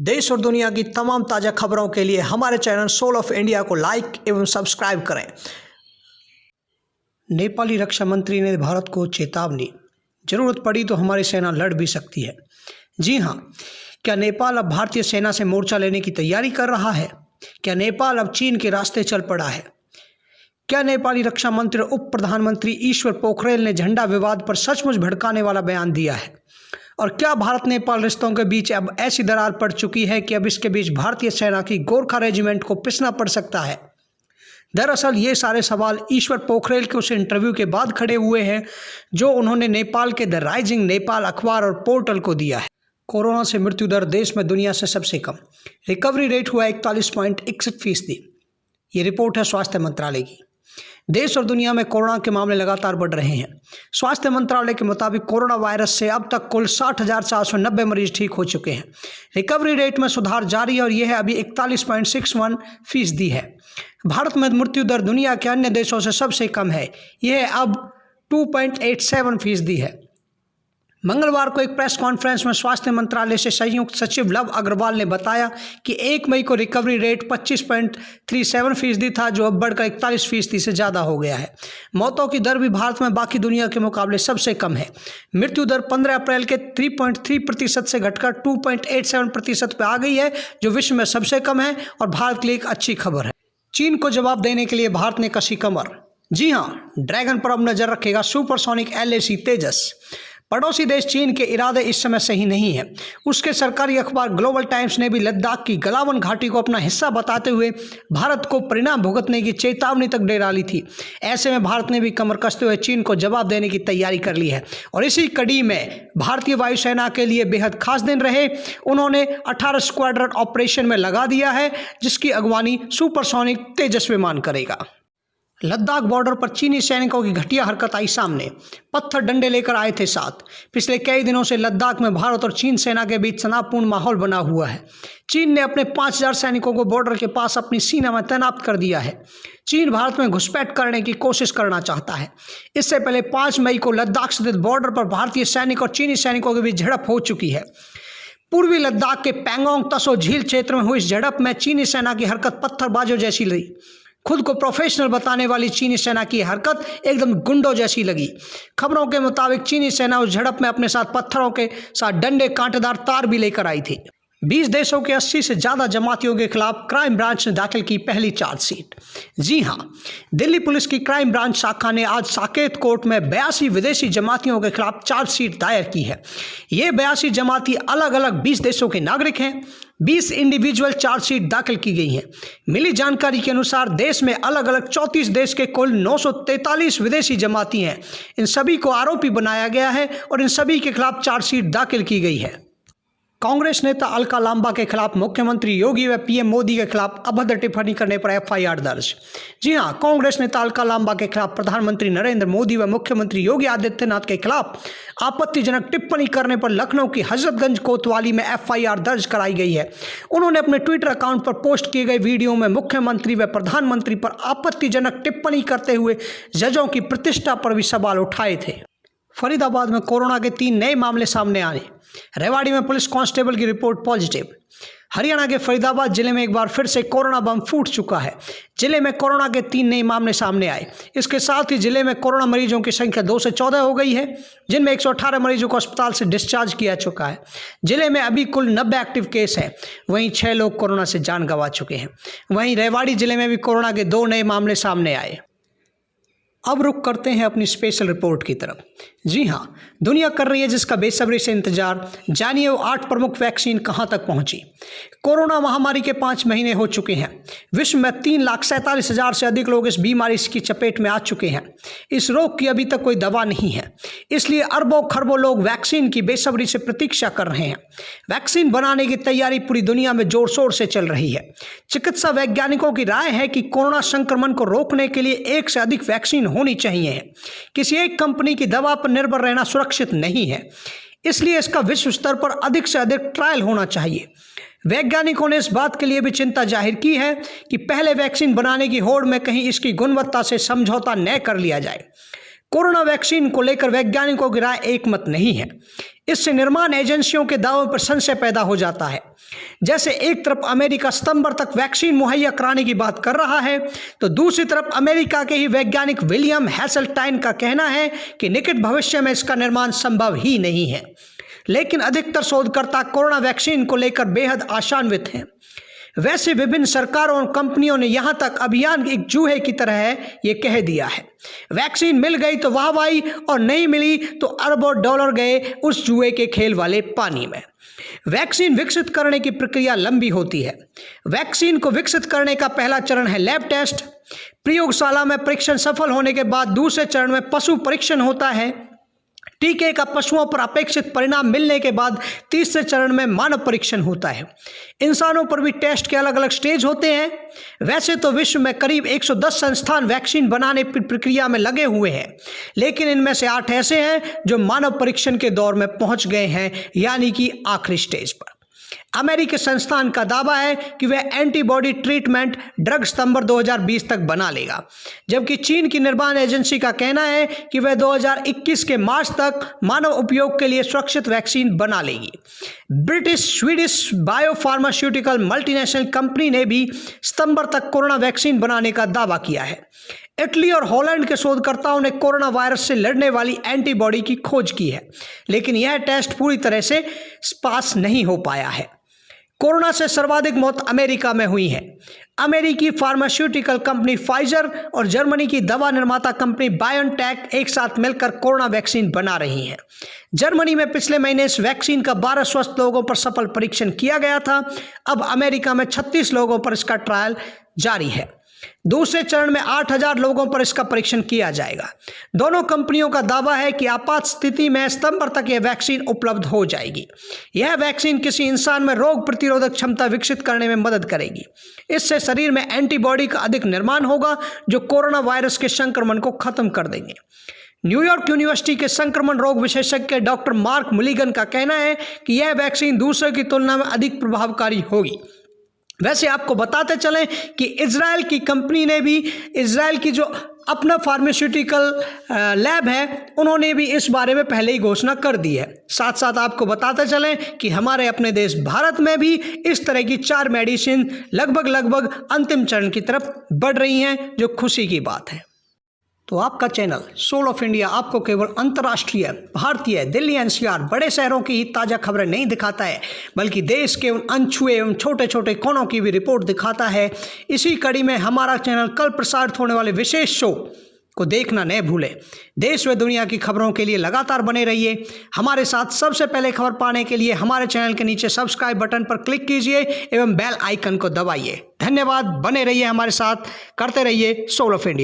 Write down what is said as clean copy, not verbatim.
देश और दुनिया की तमाम ताज़ा खबरों के लिए हमारे चैनल सोल ऑफ इंडिया को लाइक एवं सब्सक्राइब करें। नेपाली रक्षा मंत्री ने भारत को चेतावनी, जरूरत पड़ी तो हमारी सेना लड़ भी सकती है। जी हां, क्या नेपाल अब भारतीय सेना से मोर्चा लेने की तैयारी कर रहा है? क्या नेपाल अब चीन के रास्ते चल पड़ा है? क्या नेपाली रक्षा मंत्री और उप प्रधानमंत्री ईश्वर पोखरेल ने झंडा विवाद पर सचमुच भड़काने वाला बयान दिया है? और क्या भारत नेपाल रिश्तों के बीच अब ऐसी दरार पड़ चुकी है कि अब इसके बीच भारतीय सेना की गोरखा रेजिमेंट को पिसना पड़ सकता है? दरअसल ये सारे सवाल ईश्वर पोखरेल के उस इंटरव्यू के बाद खड़े हुए हैं जो उन्होंने नेपाल के द राइजिंग नेपाल अखबार और पोर्टल को दिया है। कोरोना से मृत्यु दर देश में दुनिया से सबसे कम, रिकवरी रेट हुआ 41.61%। ये रिपोर्ट है स्वास्थ्य मंत्रालय की। देश और दुनिया में कोरोना के मामले लगातार बढ़ रहे हैं। स्वास्थ्य मंत्रालय के मुताबिक कोरोना वायरस से अब तक कुल 60,490 मरीज ठीक हो चुके हैं। रिकवरी रेट में सुधार जारी है और यह अभी 41.61% है। भारत में मृत्यु दर दुनिया के अन्य देशों से सबसे कम है, यह अब 2.87% है। मंगलवार को एक प्रेस कॉन्फ्रेंस में स्वास्थ्य मंत्रालय से संयुक्त सचिव लव अग्रवाल ने बताया कि 1 मई को रिकवरी रेट 25.37% था, जो अब बढ़कर 41% से ज़्यादा हो गया है। मौतों की दर भी भारत में बाकी दुनिया के मुकाबले सबसे कम है। मृत्यु दर 15 अप्रैल के 3.3% से घटकर 2.87% पर आ गई है, जो विश्व में सबसे कम है और भारत के लिए एक अच्छी खबर है। चीन को जवाब देने के लिए भारत ने कसी कमर। जी हाँ, ड्रैगन पर अब नजर रखेगा सुपरसोनिक LAC तेजस। पड़ोसी देश चीन के इरादे इस समय सही नहीं है। उसके सरकारी अखबार ग्लोबल टाइम्स ने भी लद्दाख की गलावन घाटी को अपना हिस्सा बताते हुए भारत को परिणाम भुगतने की चेतावनी तक दे डाली थी। ऐसे में भारत ने भी कमर कसते हुए चीन को जवाब देने की तैयारी कर ली है और इसी कड़ी में भारतीय वायुसेना के लिए बेहद खास दिन रहे। उन्होंने 18 स्क्वाड्रन ऑपरेशन में लगा दिया है, जिसकी अगवानी सुपरसोनिक तेजस विमान करेगा। लद्दाख बॉर्डर पर चीनी सैनिकों की घटिया हरकत आई सामने। पत्थर डंडे लेकर आए थे साथ। पिछले कई दिनों से लद्दाख में भारत और चीन सेना के बीच तनावपूर्ण माहौल बना हुआ है। चीन ने अपने 5,000 सैनिकों को बॉर्डर के पास अपनी सीमा में तैनात कर दिया है। चीन भारत में घुसपैठ करने की कोशिश करना चाहता है। इससे पहले 5 मई को लद्दाख स्थित बॉर्डर पर भारतीय सैनिक और चीनी सैनिकों के बीच झड़प हो चुकी है। पूर्वी लद्दाख के पैंगोंग तसो झील क्षेत्र में हुई इस झड़प में चीनी सेना की हरकत पत्थरबाजों जैसी लगी। खुद को प्रोफेशनल बताने वाली चीनी सेना की हरकत एकदम गुंडों जैसी लगी। खबरों के मुताबिक चीनी सेना उस झड़प में अपने साथ पत्थरों के साथ डंडे, कांटेदार तार भी लेकर आई थी। 20 देशों के 80 से ज़्यादा जमातियों के खिलाफ क्राइम ब्रांच ने दाखिल की पहली चार्जशीट। जी हां, दिल्ली पुलिस की क्राइम ब्रांच शाखा ने आज साकेत कोर्ट में 82 विदेशी जमातियों के खिलाफ चार्जशीट दायर की है। ये 82 जमाती अलग अलग 20 देशों के नागरिक हैं। 20 इंडिविजुअल चार्जशीट दाखिल की गई हैं। मिली जानकारी के अनुसार देश में अलग अलग 34 देश के कुल 943 विदेशी जमाती हैं। इन सभी को आरोपी बनाया गया है और इन सभी के खिलाफ चार्जशीट दाखिल की गई है। कांग्रेस नेता अलका लांबा के खिलाफ मुख्यमंत्री योगी व PM मोदी के खिलाफ अभद्र टिप्पणी करने पर FIR दर्ज। जी हां, कांग्रेस नेता अलका लांबा के खिलाफ प्रधानमंत्री नरेंद्र मोदी व मुख्यमंत्री योगी आदित्यनाथ के खिलाफ आपत्तिजनक टिप्पणी करने पर लखनऊ की हजरतगंज कोतवाली में FIR दर्ज कराई गई है। उन्होंने अपने ट्विटर अकाउंट पर पोस्ट किए गए वीडियो में मुख्यमंत्री व प्रधानमंत्री पर आपत्तिजनक टिप्पणी करते हुए जजों की प्रतिष्ठा पर भी सवाल उठाए थे। फरीदाबाद में कोरोना के 3 नए मामले सामने आए। रेवाड़ी में पुलिस कांस्टेबल की रिपोर्ट पॉजिटिव। हरियाणा के फरीदाबाद जिले में एक बार फिर से कोरोना बम फूट चुका है। जिले में कोरोना के 3 नए मामले सामने आए। इसके साथ ही जिले में कोरोना मरीजों की संख्या 2 से 14 हो गई है, जिनमें 118 मरीजों को अस्पताल से डिस्चार्ज किया चुका है। जिले में अभी कुल 90 एक्टिव केस हैं। वहीं 6 लोग कोरोना से जान गंवा चुके हैं। वहीं रेवाड़ी जिले में भी कोरोना के 2 नए मामले सामने आए। अब रुख करते हैं अपनी स्पेशल रिपोर्ट की तरफ। जी हां, दुनिया कर रही है जिसका बेसब्री से इंतजार। जानिए वो 8 प्रमुख वैक्सीन कहां तक पहुंची। कोरोना महामारी के 5 महीने हो चुके हैं। विश्व में 3,47,000 से अधिक लोग इस बीमारी की चपेट में आ चुके हैं। इस रोग की अभी तक कोई दवा नहीं है, इसलिए अरबों खरबों लोग वैक्सीन की बेसब्री से प्रतीक्षा कर रहे हैं। वैक्सीन बनाने की तैयारी पूरी दुनिया में जोर शोर से चल रही है। चिकित्सा वैज्ञानिकों की राय है कि कोरोना संक्रमण को रोकने के लिए 1 से अधिक वैक्सीन होनी चाहिए। किसी एक कंपनी की दवा पर निर्भर रहना सुरक्षित नहीं है, इसलिए इसका विश्व स्तर पर अधिक से अधिक ट्रायल होना चाहिए। वैज्ञानिकों ने इस बात के लिए भी चिंता जाहिर की है कि पहले वैक्सीन बनाने की होड़ में कहीं इसकी गुणवत्ता से समझौता न कर लिया जाए। कोरोना वैक्सीन को लेकर वैज्ञानिकों की राय एकमत नहीं है। इससे निर्माण एजेंसियों के दावों पर संशय पैदा हो जाता है। जैसे एक तरफ अमेरिका सितंबर तक वैक्सीन मुहैया कराने की बात कर रहा है, तो दूसरी तरफ अमेरिका के ही वैज्ञानिक विलियम हेसेल्टाइन का कहना है कि निकट भविष्य में इसका निर्माण संभव ही नहीं है। लेकिन अधिकतर शोधकर्ता कोरोना वैक्सीन को लेकर बेहद आशान्वित हैं। वैसे विभिन्न सरकारों और कंपनियों ने यहाँ तक अभियान एक जूहे की तरह है ये कह दिया है। वैक्सीन मिल गई तो वाहवाही और नहीं मिली तो अरबों डॉलर गए उस जुए के खेल वाले पानी में। वैक्सीन विकसित करने की प्रक्रिया लंबी होती है। वैक्सीन को विकसित करने का पहला चरण है लैब टेस्ट। प्रयोगशाला में परीक्षण सफल होने के बाद दूसरे चरण में पशु परीक्षण होता है। टीके का पशुओं पर अपेक्षित परिणाम मिलने के बाद तीसरे चरण में मानव परीक्षण होता है। इंसानों पर भी टेस्ट के अलग अलग स्टेज होते हैं। वैसे तो विश्व में करीब 110 संस्थान वैक्सीन बनाने की प्रक्रिया में लगे हुए हैं, लेकिन इनमें से 8 ऐसे हैं जो मानव परीक्षण के दौर में पहुंच गए हैं, यानी कि आखिरी स्टेज पर। अमेरिकी संस्थान का दावा है कि वह एंटीबॉडी ट्रीटमेंट ड्रग सितंबर 2020 तक बना लेगा, जबकि चीन की निर्माण एजेंसी का कहना है कि वह 2021 के मार्च तक मानव उपयोग के लिए सुरक्षित वैक्सीन बना लेगी। British Swedish biopharmaceutical multinational company ने भी सितंबर तक कोरोना वैक्सीन बनाने का दावा किया है। इटली और हॉलैंड के शोधकर्ताओं ने कोरोना वायरस से लड़ने वाली एंटीबॉडी की खोज की है, लेकिन यह टेस्ट पूरी तरह से पास नहीं हो पाया है। कोरोना से सर्वाधिक मौत अमेरिका में हुई है। अमेरिकी फार्मास्यूटिकल कंपनी फाइजर और जर्मनी की दवा निर्माता कंपनी बायोनटेक एक साथ मिलकर कोरोना वैक्सीन बना रही हैं। जर्मनी में पिछले महीने इस वैक्सीन का 12 स्वस्थ लोगों पर सफल परीक्षण किया गया था। अब अमेरिका में 36 लोगों पर इसका ट्रायल जारी है। दूसरे चरण में 8000 लोगों पर इसका परीक्षण किया जाएगा। दोनों कंपनियों का दावा है कि आपात स्थिति में सितंबर तक यह वैक्सीन उपलब्ध हो जाएगी। यह वैक्सीन किसी इंसान में रोग प्रतिरोधक क्षमता विकसित करने में मदद करेगी। इससे शरीर में एंटीबॉडी का अधिक निर्माण होगा जो कोरोना वायरस के संक्रमण को खत्म कर देंगे। न्यूयॉर्क यूनिवर्सिटी के संक्रमण रोग विशेषज्ञ डॉक्टर मार्क मुलिगन का कहना है कि यह वैक्सीन दूसरे की तुलना में अधिक प्रभावकारी होगी। वैसे आपको बताते चलें कि इजराइल की कंपनी ने भी, इजराइल की जो अपना फार्मास्यूटिकल लैब है, उन्होंने भी इस बारे में पहले ही घोषणा कर दी है। साथ साथ आपको बताते चलें कि हमारे अपने देश भारत में भी इस तरह की 4 मेडिसिन लगभग अंतिम चरण की तरफ बढ़ रही हैं, जो खुशी की बात है। तो आपका चैनल सोल ऑफ इंडिया आपको केवल अंतर्राष्ट्रीय, भारतीय, दिल्ली एनसीआर बड़े शहरों की ही ताज़ा खबरें नहीं दिखाता है, बल्कि देश के उन अनछुए एवं छोटे छोटे कोनों की भी रिपोर्ट दिखाता है। इसी कड़ी में हमारा चैनल कल प्रसारित होने वाले विशेष शो को देखना न भूलें। देश व दुनिया की खबरों के लिए लगातार बने रहिए हमारे साथ। सबसे पहले खबर पाने के लिए हमारे चैनल के नीचे सब्सक्राइब बटन पर क्लिक कीजिए एवं बेल आइकन को दबाइए। धन्यवाद। बने रहिए हमारे साथ, करते रहिए सोल ऑफ इंडिया।